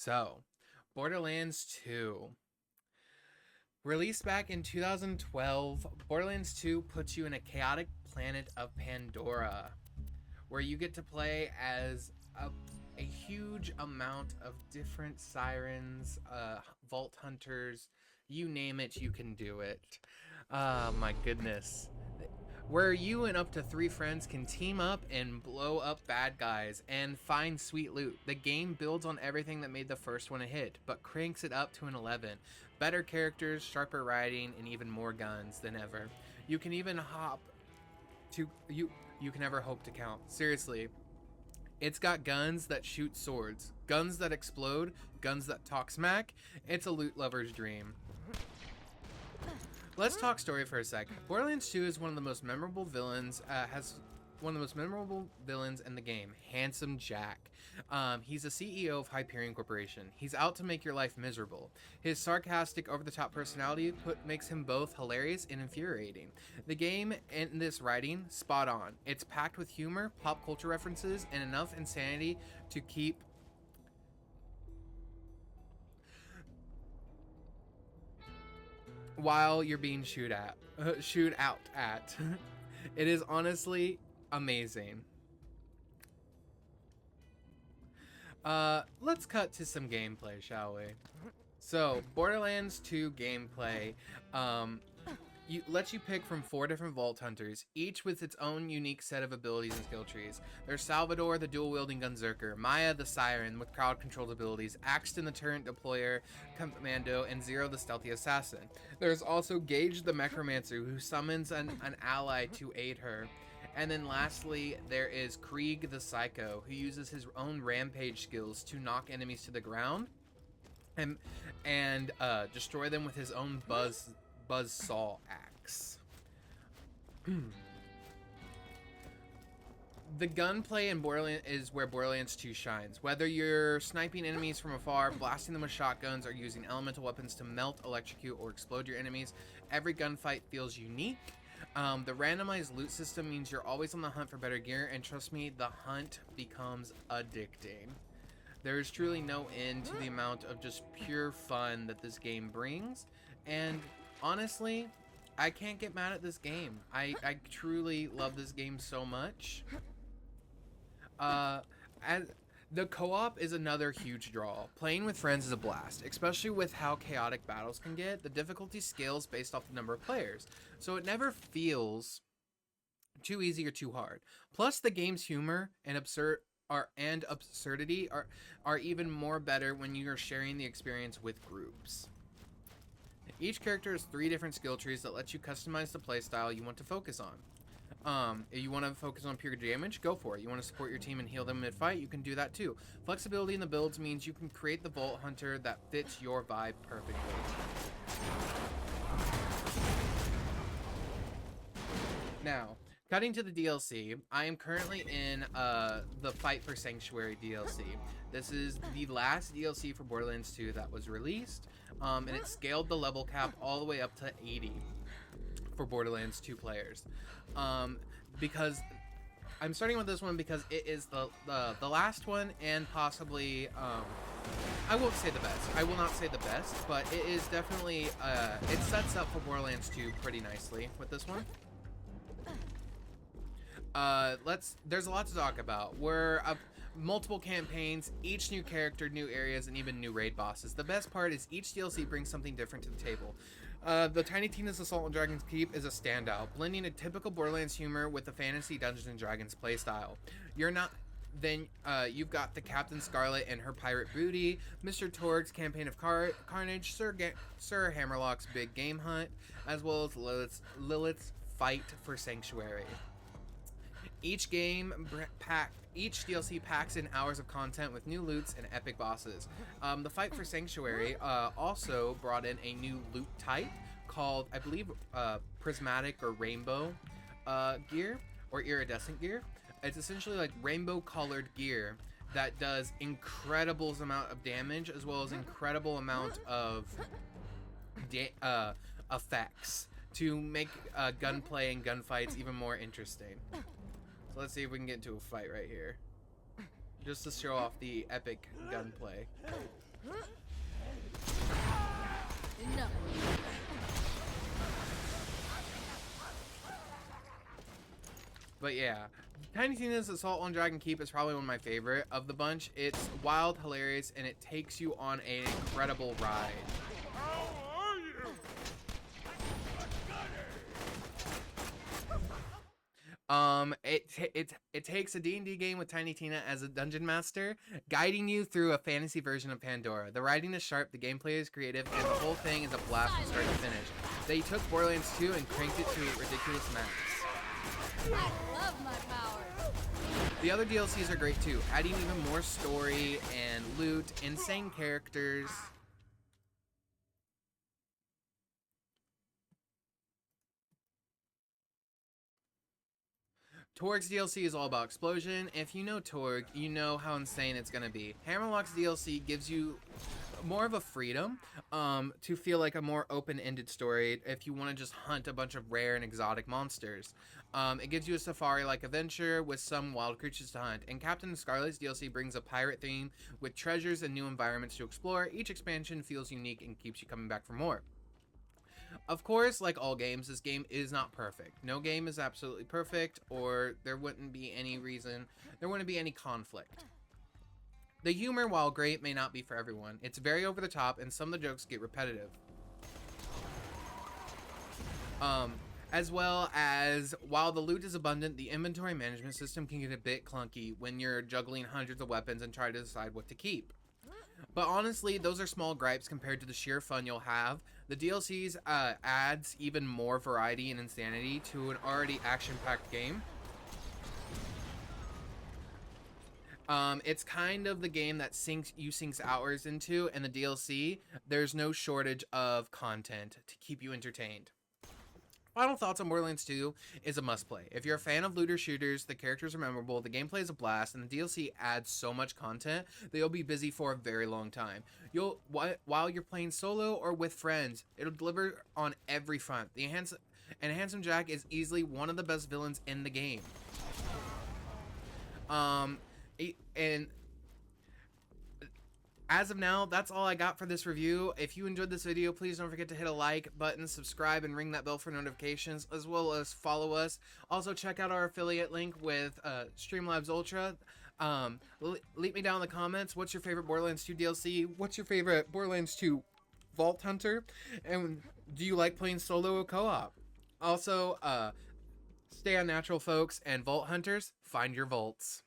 So, Borderlands 2. Released back in 2012, Borderlands 2 puts you in a chaotic planet of Pandora, where you get to play as a huge amount of different sirens, vault hunters, you name it, you can do it. My goodness. Where you and up to 3 friends can team up and blow up bad guys and find sweet loot. The game builds on everything that made the first one a hit, but cranks it up to an 11. Better characters, sharper writing, and even more guns than ever. You can even hop to you can never hope to count. Seriously, it's got guns that shoot swords, guns that explode, guns that talk smack. It's a loot lover's dream. Let's talk story for a sec. Borderlands 2 is one of the most memorable villains, has one of the most memorable villains in the game, Handsome Jack. He's a CEO of Hyperion Corporation. He's out to make your life miserable. His sarcastic, over-the-top personality makes him both hilarious and infuriating. The game and this writing, spot on. It's packed with humor, pop culture references, and enough insanity to keep while you're being shoot out at. It is honestly amazing. Let's cut to some gameplay, shall we? So, Borderlands 2 gameplay lets you pick from 4 different Vault Hunters, each with its own unique set of abilities and skill trees. There's Salvador, the dual-wielding Gunzerker, Maya, the Siren, with crowd-controlled abilities, Axton, the turret deployer, Commando, and Zero, the stealthy assassin. There's also Gage, the Necromancer, who summons an ally to aid her. And then lastly, there is Krieg, the Psycho, who uses his own rampage skills to knock enemies to the ground and destroy them with his own buzzsaw axe. The gunplay in Borderlands is where Borderlands 2 shines. Whether you're sniping enemies from afar, blasting them with shotguns, or using elemental weapons to melt, electrocute, or explode your enemies, every gunfight feels unique. The randomized loot system means you're always on the hunt for better gear, and trust me, the hunt becomes addicting. There is truly no end to the amount of just pure fun that this game brings, and honestly, I can't get mad at this game. I truly love this game so much. As the co-op is another huge draw. Playing with friends is a blast, especially with how chaotic battles can get. The difficulty scales based off the number of players, so it never feels too easy or too hard. Plus, the game's humor and absurdity are even more better when you are sharing the experience with groups. Each character has 3 different skill trees that let you customize the playstyle you want to focus on. If you want to focus on pure damage, go for it. You want to support your team and heal them mid-fight, you can do that too. Flexibility in the builds means you can create the Vault Hunter that fits your vibe perfectly. Now, cutting to the DLC, I am currently in the Fight for Sanctuary DLC. This is the last DLC for Borderlands 2 that was released, and it scaled the level cap all the way up to 80 for Borderlands 2 players. Because I'm starting with this one because it is the last one, and possibly I won't say the best. I will not say the best, but it is definitely it sets up for Borderlands 2 pretty nicely with this one. There's a lot to talk about. We're multiple campaigns, each new character, new areas, and even new raid bosses. The best part is each DLC brings something different to the table. The Tiny Tina's Assault on Dragon's Keep is a standout, blending a typical Borderlands humor with the fantasy Dungeons and Dragons playstyle. You've got the Captain Scarlet and her pirate booty, Mr. Torg's Campaign of Carnage, Sir Hammerlock's Big Game Hunt, as well as Lilith's Fight for Sanctuary. Each DLC packs in hours of content with new loots and epic bosses. The Fight for Sanctuary also brought in a new loot type called, I believe, prismatic or rainbow gear or iridescent gear. It's essentially like rainbow colored gear that does incredible amount of damage as well as incredible amount of effects to make gunplay and gunfights even more interesting. So let's see if we can get into a fight right here, just to show off the epic gunplay. Enough. But yeah, Tiny Tina's Assault on Dragon Keep is probably one of my favorite of the bunch. It's wild, hilarious, and it takes you on an incredible ride. How are you? It takes a D&D game with Tiny Tina as a dungeon master, guiding you through a fantasy version of Pandora. The writing is sharp, the gameplay is creative, and the whole thing is a blast from start to finish. They took Borderlands 2 and cranked it to a ridiculous max. I love my powers. The other DLCs are great too, adding even more story and loot, insane characters. Torg's DLC is all about explosion. If you know Torg, you know how insane it's gonna be. Hammerlock's DLC gives you more of a freedom to feel like a more open-ended story if you want to just hunt a bunch of rare and exotic monsters. It gives you a safari-like adventure with some wild creatures to hunt. And Captain Scarlet's DLC brings a pirate theme with treasures and new environments to explore. Each expansion feels unique and keeps you coming back for more. Of course, like all games, this game is not perfect. No game is absolutely perfect, or there wouldn't be any reason, there wouldn't be any conflict. The humor, while great, may not be for everyone. It's very over the top, and some of the jokes get repetitive. As well as, while the loot is abundant, the inventory management system can get a bit clunky when you're juggling hundreds of weapons and try to decide what to keep. But honestly, those are small gripes compared to the sheer fun you'll have. The DLCs adds even more variety and insanity to an already action-packed game. It's kind of the game that sinks hours into, and the DLC, there's no shortage of content to keep you entertained. Final thoughts on Borderlands 2 is a must play. If you're a fan of looter shooters, the characters are memorable, the gameplay is a blast, and the DLC adds so much content that you'll be busy for a very long time. While you're playing solo or with friends, it'll deliver on every front. And Handsome Jack is easily one of the best villains in the game. And as of now, that's all I got for this review. If you enjoyed this video, please don't forget to hit a like button, subscribe, and ring that bell for notifications, as well as follow us. Also, check out our affiliate link with Streamlabs Ultra. Leave me down in the comments, what's your favorite Borderlands 2 DLC? What's your favorite Borderlands 2 Vault Hunter? And do you like playing solo or co-op? Also, stay unnatural, folks, and Vault Hunters, find your vaults.